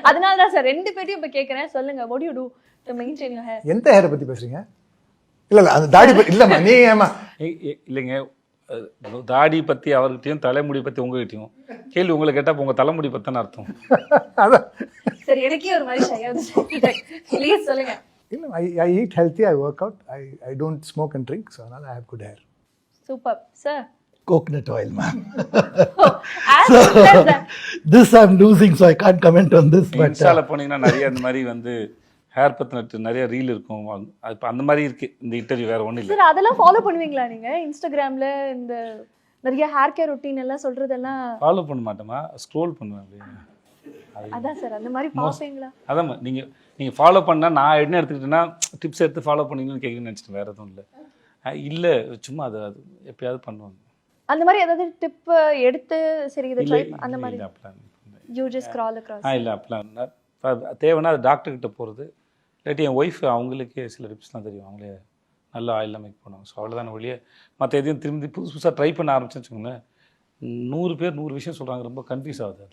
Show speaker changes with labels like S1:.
S1: அதனால தான் சார் 2 பேரையும் இப்போ கேட்குறேன். சொல்லுங்க, what do you do to maintain your hair?
S2: எந்த ஹேரை பற்றி பேசுறீங்க? இல்லை அந்த தாடி பற்றி இல்லைம்மா. நீ ஏமா
S3: இல்லைங்க, தாடி பற்றி அவர்கிட்டையும் தலைமுடி பற்றி உங்ககிட்டையும் கேள்வி உங்களை கேட்டால் உங்கள் தலைமுடி பற்றின அர்த்தம்.
S2: அதான்
S1: சரி, எனக்கே ஒரு மாதிரி ஷையாக ப்ளீஸ் சொல்லுங்க.
S2: இல்லை, I eat healthy, I work out, I don't smoke and drink, so அதனால் I have good hair.
S1: Super sir.
S4: Coconut oil, ma'am.
S1: As simple as that.
S4: This I'm losing, so I can't comment on this. But
S3: இன்ஸ்டாவில் போனீங்கன்னா நிறைய இந்த மாதிரி வந்து hair பற்றின நிறைய reel இருக்கும். அது இப்போ அந்த மாதிரி இருக்குது இந்த இன்டர்வியூ, வேறு ஒன்றும் இல்லை.
S1: சார் அதெல்லாம் ஃபாலோ பண்ணுவீங்களா நீங்கள்? இன்ஸ்டாகிராமில் இந்த நிறைய ஹேர் கேர் ரொட்டீன் எல்லாம் சொல்கிறதெல்லாம்
S3: ஃபாலோ பண்ண மாட்டோமா, ஸ்க்ரோல் பண்ணுவேன் அப்படியே.
S1: அதான் சார், அந்த மாதிரி பார்ப்பீங்களா?
S3: அதான் நீங்கள் ஃபாலோ பண்ணால் நான் என்ன எடுத்துக்கிட்டேன்னா டிப்ஸ் எடுத்து ஃபாலோ பண்ணீங்கன்னு கேட்குறேன்னு நினச்சிட்டேன், வேறு எதுவும் இல்லை. இல்லை, சும்மா அது எப்பயாவது பண்ணுவாங்க.
S1: அந்த மாதிரி ஏதாவது டிப் எடுத்து சரி இதை ட்ரை அந்த மாதிரி
S3: இல்லை அப்படிலாம்
S1: யூ ஜஸ்ட் ஸ்க்ரால் அக்ராஸ்?
S3: இல்லை அப்படிலாம் தேவைன்னா அது டாக்டர்கிட்ட போகிறது, இல்லாட்டி என் ஒய்ஃப் அவங்களுக்கே சில டிப்ஸ்லாம் தெரியும், அவங்களே நல்ல ஆயிலெலாம் மேக் பண்ணுவாங்க. ஸோ அவ்வளோதான வழியே. மற்ற எதையும் திரும்பி புதுசாக ட்ரை பண்ண ஆரம்பிச்சேன்னு வச்சுக்கோங்களேன், 100 பேர் 100 விஷயம் சொல்கிறாங்க, ரொம்ப கன்ஃபியூஸ் ஆகுது அதில்.